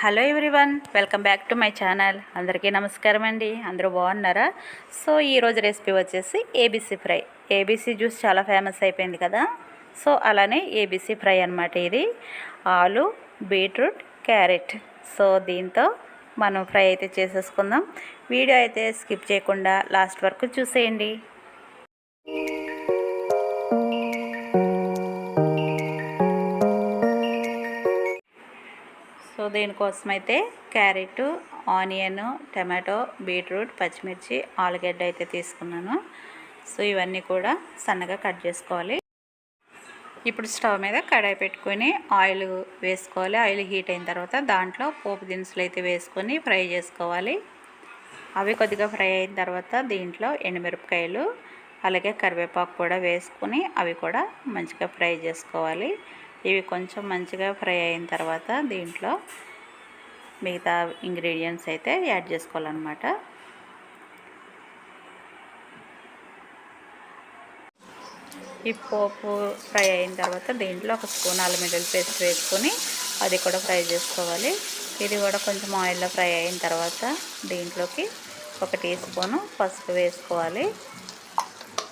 Hello everyone, welcome back to my channel. అందరికీ నమస్కారం అండి. అందరూ బాగున్నారా? సో ఈరోజు రెసిపీ వచ్చేసి ఏబీసీ ఫ్రై. ఏబీసీ జ్యూస్ చాలా ఫేమస్ అయిపోయింది కదా. సో అలానే ఏబీసీ ఫ్రై అనమాట. ఇది ఆలు, బీట్రూట్, క్యారెట్. సో దీంతో మనం ఫ్రై అయితే చేసేసుకుందాం. వీడియో అయితే స్కిప్ చేయకుండా లాస్ట్ వరకు చూసేయండి. సో దీనికోసం అయితే క్యారెట్, ఆనియన్, టమాటో, బీట్రూట్, పచ్చిమిర్చి, ఆలుగడ్డ అయితే తీసుకున్నాను. సో ఇవన్నీ కూడా సన్నగా కట్ చేసుకోవాలి. ఇప్పుడు స్టవ్ మీద కడాయి పెట్టుకొని ఆయిల్ వేసుకోవాలి. ఆయిల్ హీట్ అయిన తర్వాత దాంట్లో పోపు దినుసులు అయితే వేసుకొని ఫ్రై చేసుకోవాలి. అవి కొద్దిగా ఫ్రై అయిన తర్వాత దీంట్లో ఎండుమిరపకాయలు అలాగే కరివేపాకు కూడా వేసుకొని అవి కూడా మంచిగా ఫ్రై చేసుకోవాలి. ఇవి కొంచెం మంచిగా ఫ్రై అయిన తర్వాత దీంట్లో మిగతా ఇంగ్రీడియంట్స్ అయితే యాడ్ చేసుకోవాలన్నమాట. ఈ పోపు ఫ్రై అయిన తర్వాత దీంట్లో ఒక స్పూన్ అల్లం వెల్లుల్లి పేస్ట్ వేసుకొని అది కూడా ఫ్రై చేసుకోవాలి. ఇది కూడా కొంచెం ఆయిల్లో ఫ్రై అయిన తర్వాత దీంట్లోకి ఒక టీ స్పూను పసుపు వేసుకోవాలి.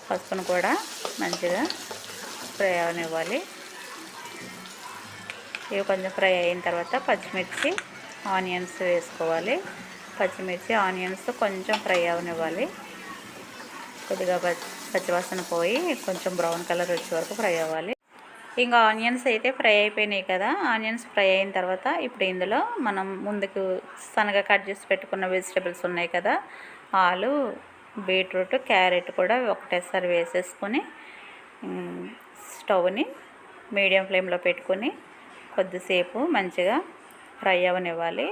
పసుపును కూడా మంచిగా ఫ్రై అవనివ్వాలి. ఇవి కొంచెం ఫ్రై అయిన తర్వాత పచ్చిమిర్చి, ఆనియన్స్ వేసుకోవాలి. పచ్చిమిర్చి, ఆనియన్స్ కొంచెం ఫ్రై అవనివ్వాలి. కొద్దిగా పచ్చివాసన పోయి కొంచెం బ్రౌన్ కలర్ వచ్చే వరకు ఫ్రై అవ్వాలి. ఇంకా ఆనియన్స్ అయితే ఫ్రై అయిపోయినాయి కదా. ఆనియన్స్ ఫ్రై అయిన తర్వాత ఇప్పుడు ఇందులో మనం ముందుకు సన్నగా కట్ చేసి పెట్టుకున్న వెజిటబుల్స్ ఉన్నాయి కదా, ఆలు, బీట్రూట్, క్యారెట్ కూడా ఒకటేసారి వేసేసుకొని స్టవ్ని మీడియం ఫ్లేమ్లో పెట్టుకొని కొద్దిసేపు మంచిగా ఫ్రై అవనివ్వాలి.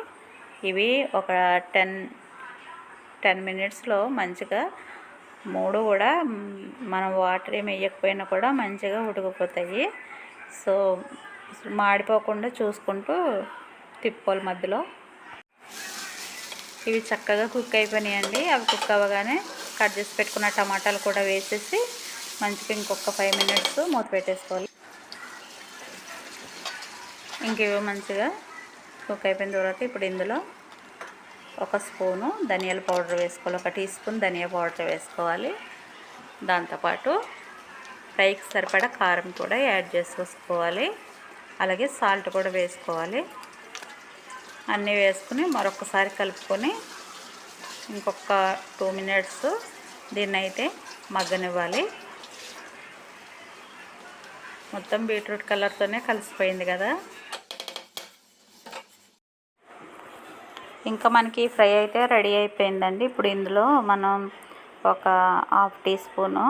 ఇవి ఒక 10 మినిట్స్లో మంచిగా మూడు కూడా మనం వాటర్ ఏమి వేయకపోయినా కూడా మంచిగా ఉడికిపోతాయి. సో మాడిపోకుండా చూసుకుంటూ తిప్పుకోవాలి మధ్యలో. ఇవి చక్కగా కుక్ అయిపోయినాయండి. అవి కుక్ అవ్వగానే కట్ చేసి పెట్టుకున్న టమాటాలు కూడా వేసేసి మంచిగా ఇంకొక 5 మినిట్స్ మూత పెట్టేసుకోవాలి. ఇంకేవో మంచిగా కుక్ అయిపోయిన తర్వాత ఇప్పుడు ఇందులో ఒక స్పూను ధనియాల పౌడర్ వేసుకోవాలి. ఒక టీ స్పూన్ ధనియా పౌడర్ వేసుకోవాలి. దాంతోపాటు ఫ్రైకి సరిపడా కారం కూడా యాడ్ చేసుకోవాలి. అలాగే సాల్ట్ కూడా వేసుకోవాలి. అన్నీ వేసుకుని మరొకసారి కలుపుకొని ఇంకొక 2 మినిట్స్ దీన్ని అయితే మగ్గనివ్వాలి. మొత్తం బీట్రూట్ కలర్తోనే కలిసిపోయింది కదా. ఇంకా మనకి ఫ్రై అయితే రెడీ అయిపోయిందండి. ఇప్పుడు ఇందులో మనం ఒక half teaspoon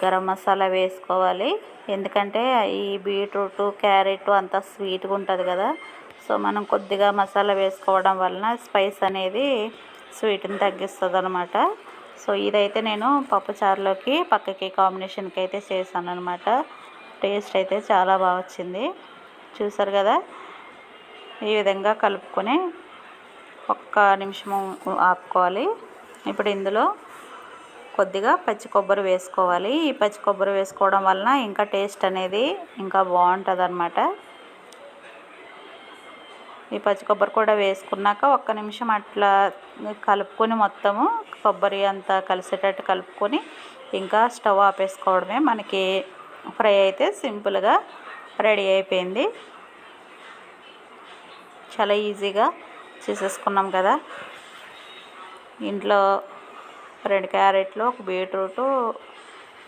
garam masala వేసుకోవాలి. ఎందుకంటే ఈ బీట్రూట్, క్యారెట్ అంతా స్వీట్గా ఉంటుంది కదా. సో మనం కొద్దిగా మసాలా వేసుకోవడం వలన స్పైస్ అనేది స్వీట్ని తగ్గిస్తుంది అనమాట. సో ఇదైతే నేను పప్పుచారులోకి పక్కకి కాంబినేషన్కి అయితే చేశాను అనమాట. టేస్ట్ అయితే చాలా బాగా వచ్చింది. చూసారు కదా. ఈ విధంగా కలుపుకొని ఒక్క నిమిషము ఆపుకోవాలి. ఇప్పుడు ఇందులో కొద్దిగా పచ్చి కొబ్బరి వేసుకోవాలి. ఈ పచ్చి కొబ్బరి వేసుకోవడం వలన ఇంకా టేస్ట్ అనేది ఇంకా బాగుంటుంది అన్నమాట. ఈ పచ్చి కొబ్బరి కూడా వేసుకున్నాక ఒక్క నిమిషం అట్లా కలుపుకొని మొత్తము కొబ్బరి అంతా కలిసేటట్టు కలుపుకొని ఇంకా స్టవ్ ఆపేసుకోవడమే. మనకి ఫ్రై అయితే సింపుల్గా రెడీ అయిపోయింది. చాలా ఈజీగా చేసేసుకున్నాం కదా. ఇంట్లో 2 క్యారెట్లు, ఒక బీట్రూటు,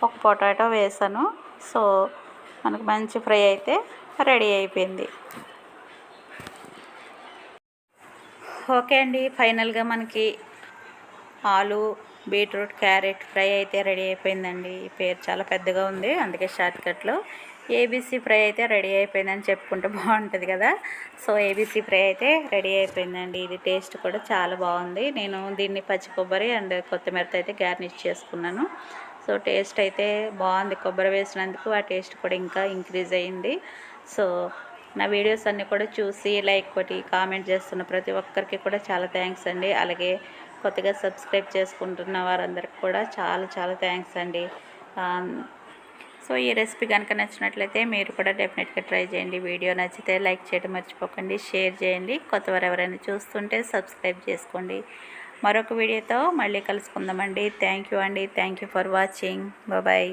ఒక పొటాటో వేసాను. సో మనకు మంచి ఫ్రై అయితే రెడీ అయిపోయింది. ఓకే అండి, ఫైనల్గా మనకి ఆలు, బీట్రూట్, క్యారెట్ ఫ్రై అయితే రెడీ అయిపోయిందండి. ఈ పేరు చాలా పెద్దగా ఉంది, అందుకే షార్ట్కట్లో ఏబీసీ ఫ్రై అయితే రెడీ అయిపోయిందని చెప్పుకుంటే బాగుంటుంది కదా. సో ఏబీసీ ఫ్రై అయితే రెడీ అయిపోయిందండి. ఇది టేస్ట్ కూడా చాలా బాగుంది. నేను దీన్ని పచ్చి కొబ్బరి అండ్ కొత్తిమీరతో అయితే గార్నిష్ చేసుకున్నాను. సో టేస్ట్ అయితే బాగుంది. కొబ్బరి వేసినందుకు ఆ టేస్ట్ కూడా ఇంకా ఇంక్రీజ్ అయ్యింది. సో నా వీడియోస్ అన్నీ కూడా చూసి లైక్ కొట్టి కామెంట్ చేస్తున్న ప్రతి ఒక్కరికి కూడా చాలా థ్యాంక్స్ అండి. అలాగే కొత్తగా సబ్స్క్రైబ్ చేసుకుంటున్న వారందరికీ కూడా చాలా చాలా థ్యాంక్స్ అండి. సో ఈ రెసిపీ కనుక నచ్చినట్లయితే మీరు కూడా డెఫినెట్గా ట్రై చేయండి. వీడియో నచ్చితే లైక్ చేయడం మర్చిపోకండి, షేర్ చేయండి. కొత్తవారు ఎవరైనా చూస్తుంటే సబ్స్క్రైబ్ చేసుకోండి. మరొక వీడియోతో మళ్ళీ కలుసుకుందామండి. థ్యాంక్ యూ అండి. Thank you for watching. Bye.